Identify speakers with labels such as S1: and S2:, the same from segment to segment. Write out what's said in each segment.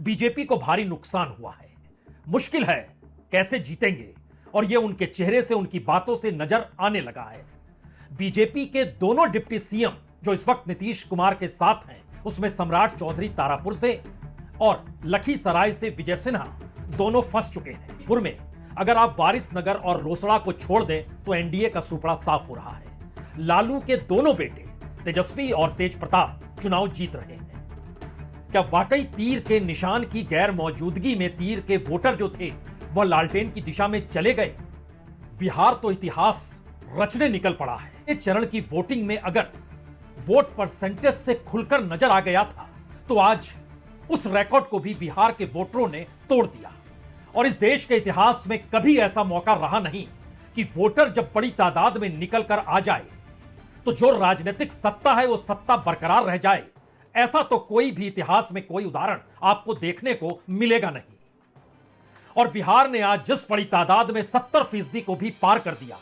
S1: BJP को भारी नुकसान हुआ है। मुश्किल है कैसे जीतेंगे, और यह उनके चेहरे से, उनकी बातों से नजर आने लगा है। बीजेपी के दोनों डिप्टी सीएम जो इस वक्त नीतीश कुमार के साथ हैं, उसमें सम्राट चौधरी तारापुर से और लखीसराय से विजय सिन्हा दोनों फंस चुके हैं। पुर में अगर आप वारिसनगर और रोसड़ा को छोड़ दें तो एनडीए का सुपड़ा साफ हो रहा है। लालू के दोनों बेटे तेजस्वी और तेज प्रताप चुनाव जीत रहे हैं। क्या वाकई तीर के निशान की गैर मौजूदगी में तीर के वोटर जो थे वह लालटेन की दिशा में चले गए? बिहार तो इतिहास रचने निकल पड़ा है। इस चरण की वोटिंग में अगर वोट परसेंटेज से खुलकर नजर आ गया था तो आज उस रिकॉर्ड को भी बिहार के वोटरों ने तोड़ दिया। और इस देश के इतिहास में कभी ऐसा मौका रहा नहीं कि वोटर जब बड़ी तादाद में निकल कर आ जाए तो जो राजनीतिक सत्ता है वो सत्ता बरकरार रह जाए। ऐसा तो कोई भी इतिहास में कोई उदाहरण आपको देखने को मिलेगा नहीं। और बिहार ने आज जिस बड़ी तादाद में 70% को भी पार कर दिया,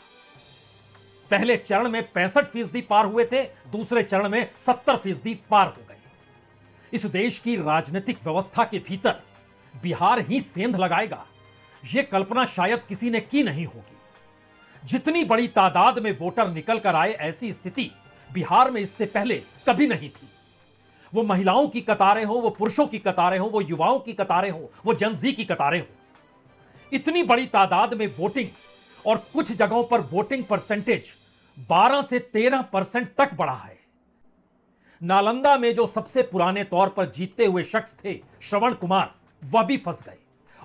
S1: पहले चरण में 65% पार हुए थे, दूसरे चरण में 70% पार हो गए। इस देश की राजनीतिक व्यवस्था के भीतर बिहार ही सेंध लगाएगा, यह कल्पना शायद किसी ने की नहीं होगी। जितनी बड़ी तादाद में वोटर निकल कर आए, ऐसी स्थिति बिहार में इससे पहले कभी नहीं थी। वो महिलाओं की कतारें हो, वो पुरुषों की कतारें हो, वो युवाओं की कतारें हो, वो जनजी की कतारें हो। इतनी बड़ी तादाद में वोटिंग, और कुछ जगहों पर वोटिंग परसेंटेज 12 से 13% तक बढ़ा है। नालंदा में जो सबसे पुराने तौर पर जीतते हुए शख्स थे श्रवण कुमार, वह भी फंस गए।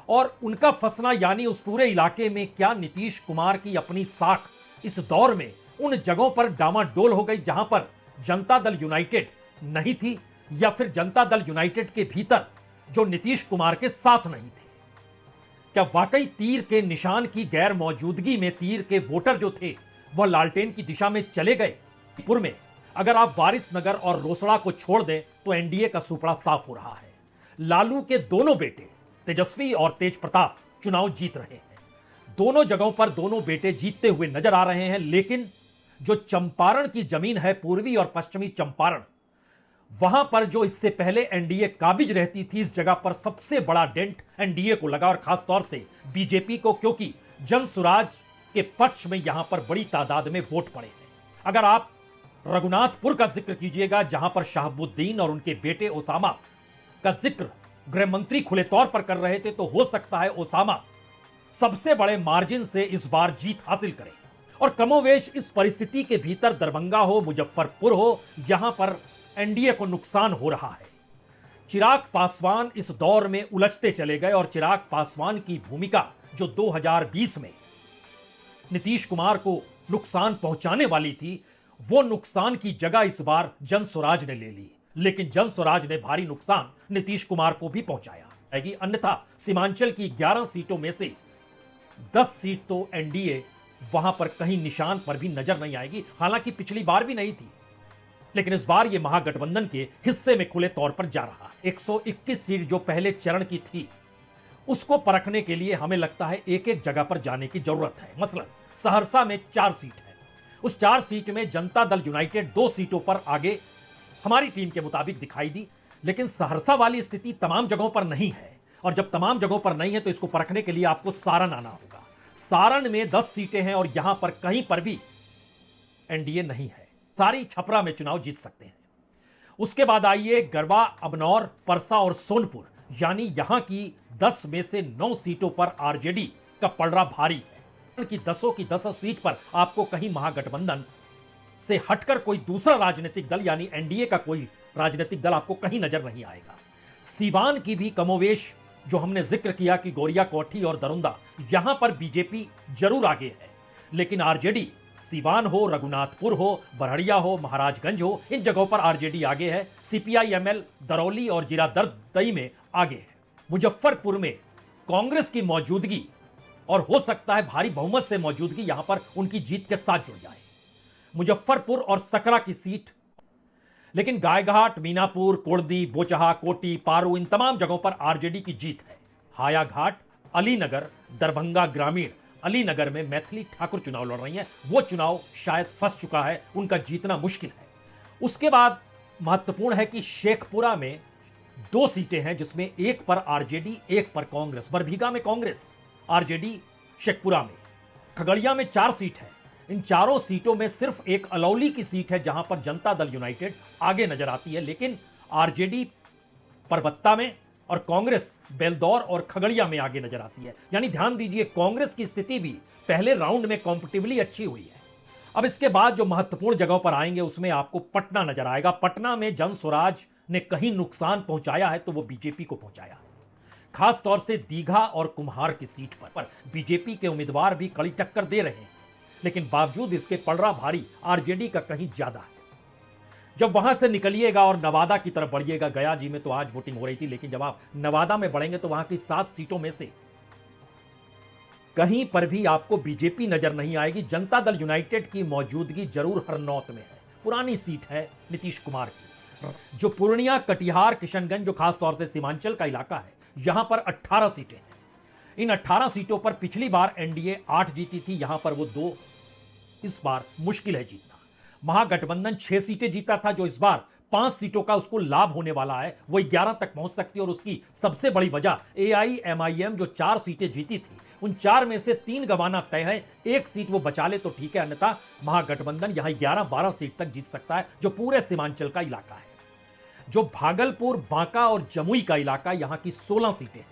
S1: और उनका फंसना यानी उस पूरे इलाके में क्या नीतीश कुमार की अपनी साख इस दौर में उन जगहों पर डामाडोल हो गई जहां पर जनता दल यूनाइटेड नहीं थी, या फिर जनता दल यूनाइटेड के भीतर जो नीतीश कुमार के साथ नहीं थे। क्या वाकई तीर के निशान की गैर मौजूदगी में तीर के वोटर जो थे वह लालटेन की दिशा में चले गए? पुर में अगर आप वारिसनगर और रोसड़ा को छोड़ दें तो एनडीए का सुपड़ा साफ हो रहा है। लालू के दोनों बेटे तेजस्वी और तेज प्रताप चुनाव जीत रहे हैं। दोनों जगहों पर दोनों बेटे जीतते हुए नजर आ रहे हैं। लेकिन जो चंपारण की जमीन है, पूर्वी और पश्चिमी चंपारण, वहां पर जो इससे पहले एनडीए काबिज रहती थी, इस जगह पर सबसे बड़ा डेंट एनडीए को लगा, और खासतौर से बीजेपी को, क्योंकि जनसुराज के पक्ष में यहां पर बड़ी तादाद में वोट पड़े हैं। अगर आप रघुनाथपुर का जिक्र कीजिएगा, जहां पर शहाबुद्दीन और उनके बेटे ओसामा का जिक्र गृह मंत्री खुले तौर पर कर रहे थे, तो हो सकता है ओसामा सबसे बड़े मार्जिन से इस बार जीत हासिल करें। और कमोवेश इस परिस्थिति के भीतर दरभंगा हो, मुजफ्फरपुर हो, यहां पर एनडीए को नुकसान हो रहा है। चिराग पासवान इस दौर में उलझते चले गए, और चिराग पासवान की भूमिका जो 2020 में नीतीश कुमार को नुकसान पहुंचाने वाली थी, वो नुकसान की जगह इस बार जनसुराज ने ले ली। लेकिन जनसुराज ने भारी नुकसान नीतीश कुमार को भी पहुंचाया। अन्यथा सीमांचल की 11 सीटों में से 10 सीट तो एनडीए वहां पर कहीं निशान पर भी नजर नहीं आएगी। हालांकि पिछली बार भी नहीं थी, लेकिन इस बार यह महागठबंधन के हिस्से में खुले तौर पर जा रहा है। 121 सीट जो पहले चरण की थी, उसको परखने के लिए हमें लगता है एक एक जगह पर जाने की जरूरत है। मसलन सहरसा में 4 सीट है। उस 4 सीट में जनता दल यूनाइटेड 2 सीटों पर आगे हमारी टीम के मुताबिक दिखाई दी। लेकिन सहरसा वाली स्थिति तमाम जगहों पर नहीं है, और जब तमाम जगहों पर नहीं है तो इसको परखने के लिए आपको सारण आना होगा। सारण में 10 सीटें हैं, और यहां पर कहीं पर भी एनडीए नहीं है। सारी छपरा में चुनाव जीत सकते हैं। उसके बाद आइए गरवा, अबनौर, परसा और सोनपुर, यानी यहां की 10 में से 9 सीटों पर आरजेडी का पलड़ा भारी है। कि 10 की 10 सीट पर आपको कहीं महागठबंधन से हटकर कोई दूसरा राजनीतिक दल यानी एनडीए का कोई राजनीतिक दल आपको कहीं नजर नहीं आएगा। सीवान की भी कमोवेश जो हमने जिक्र किया कि गोरिया कोठी और दरुंदा, यहां पर बीजेपी जरूर आगे है, लेकिन आरजेडी सीवान हो, रघुनाथपुर हो, बरहड़िया हो, महाराजगंज हो, इन जगहों पर आरजेडी आगे है। सीपीआई-एमएल दरौली और जीरादर्दई में आगे है। मुजफ्फरपुर में कांग्रेस की मौजूदगी, और हो सकता है भारी बहुमत से मौजूदगी, यहां पर उनकी जीत के साथ जुड़ जाए। मुजफ्फरपुर और सकरा की सीट, लेकिन गायघाट, मीनापुर, कोड़दी, बोचहा, कोटी, पारू, इन तमाम जगहों पर आरजेडी की जीत है। हायाघाट, अलीनगर, दरभंगा ग्रामीण, अलीनगर में मैथिली ठाकुर चुनाव लड़ रही हैं। वो चुनाव शायद फंस चुका है, उनका जीतना मुश्किल है। उसके बाद महत्वपूर्ण है कि शेखपुरा में दो सीटें हैं जिसमें एक पर आरजेडी, एक पर कांग्रेस। बरभीगा में कांग्रेस, आरजेडी शेखपुरा में। खगड़िया में 4 सीट है। इन चारों सीटों में सिर्फ एक अलौली की सीट है जहां पर जनता दल यूनाइटेड आगे नजर आती है, लेकिन आरजेडी परबत्ता में और कांग्रेस बेलदौर और खगड़िया में आगे नजर आती है। यानी ध्यान दीजिए, कांग्रेस की स्थिति भी पहले राउंड में कॉम्पिटिटिवली अच्छी हुई है। अब इसके बाद जो महत्वपूर्ण जगहों पर आएंगे उसमें आपको पटना नजर आएगा। पटना में जन स्वराज ने कहीं नुकसान पहुंचाया है तो वो बीजेपी को पहुंचाया है। खास तौर से दीघा और कुम्हार की सीट पर बीजेपी के उम्मीदवार भी कड़ी टक्कर दे रहे हैं, लेकिन बावजूद इसके पलड़ा भारी आरजेडी का कहीं ज्यादा है। जब वहां से निकलिएगा और नवादा की तरफ बढ़िएगा, गया जी में तो आज वोटिंग हो रही थी, लेकिन जब आप नवादा में बढ़ेंगे तो वहां की 7 सीटों में से कहीं पर भी आपको बीजेपी नजर नहीं आएगी। जनता दल यूनाइटेड की मौजूदगी जरूर हरनौत में है। पुरानी सीट है नीतीश कुमार की। जो पूर्णिया, कटिहार, किशनगंज, जो खासतौर से सीमांचल का इलाका है, यहां पर 18 सीटें हैं। इन 18 सीटों पर पिछली बार एनडीए 8 जीती थी, यहां पर वो 2। इस बार मुश्किल है जीतना। महागठबंधन 6 सीटें जीता था, जो इस बार 5 सीटों का उसको लाभ होने वाला है, वो 11 तक पहुंच सकती है। और उसकी सबसे बड़ी वजह एआईएमआईएम जो 4 सीटें जीती थी, उन 4 में से 3 गंवाना तय है। 1 सीट वो बचा ले तो ठीक है, अन्यथा महागठबंधन यहां 11-12 सीट तक जीत सकता है, जो पूरे सीमांचल का इलाका है। जो भागलपुर, बांका और जमुई का इलाका, यहां की 16 सीटें हैं।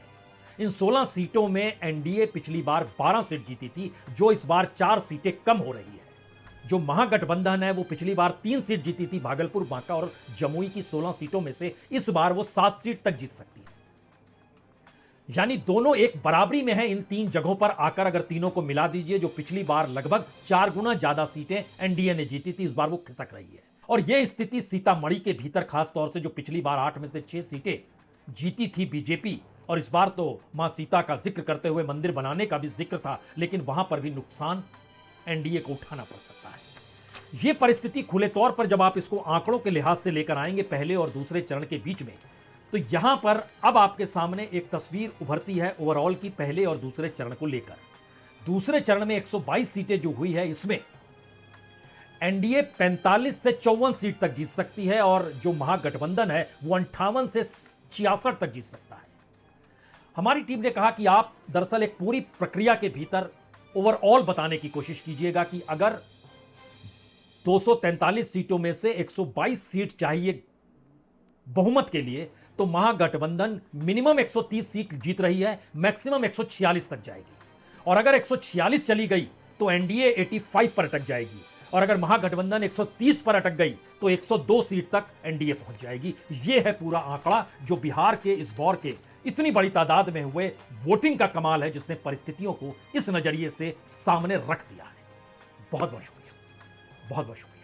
S1: इन 16 सीटों में एनडीए पिछली बार 12 सीट जीती थी, जो इस बार 4 सीटें कम हो रही है। जो महागठबंधन है वो पिछली बार 3 सीट जीती थी, भागलपुर, बांका और जमुई की 16 सीटों में से इस बार वो 7 सीट तक जीत सकती है। यानी दोनों एक बराबरी में है इन 3 जगहों पर आकर। अगर तीनों को मिला दीजिए, जो पिछली बार लगभग 4 गुना ज्यादा सीटें एनडीए ने जीती थी, इस बार वो खिसक रही है। और यह स्थिति सीतामढ़ी के भीतर, खासतौर से जो पिछली बार 8 में से 6 सीटें जीती थी बीजेपी, और इस बार तो मां सीता का जिक्र करते हुए मंदिर बनाने का भी जिक्र था, लेकिन वहां पर भी नुकसान एनडीए को उठाना पड़ सकता है। यह परिस्थिति खुले तौर पर जब आप इसको आंकड़ों के लिहाज से लेकर आएंगे पहले और दूसरे चरण के बीच में, तो यहां पर अब आपके सामने एक तस्वीर उभरती है ओवरऑल की पहले और दूसरे चरण को लेकर। दूसरे चरण में 122 सीटें जो हुई है, इसमें एनडीए 45 से 54 सीट तक जीत सकती है, और जो महागठबंधन है वो 58 से 66 तक जीत सकता है। हमारी टीम ने कहा कि आप दरअसल एक पूरी प्रक्रिया के भीतर ओवरऑल बताने की कोशिश कीजिएगा कि अगर 243 सीटों में से 122 सीट चाहिए बहुमत के लिए, तो महागठबंधन मिनिमम 130 सीट जीत रही है, मैक्सिमम 146 तक जाएगी। और अगर 146 चली गई तो एनडीए 85 पर अटक जाएगी, और अगर महागठबंधन 130 पर अटक गई तो 102 सीट तक एनडीए पहुंच जाएगी। यह है पूरा आंकड़ा, जो बिहार के इस दौर के इतनी बड़ी तादाद में हुए वोटिंग का कमाल है, जिसने परिस्थितियों को इस नजरिए से सामने रख दिया है। बहुत बहुत शुक्रिया, बहुत बहुत शुक्रिया।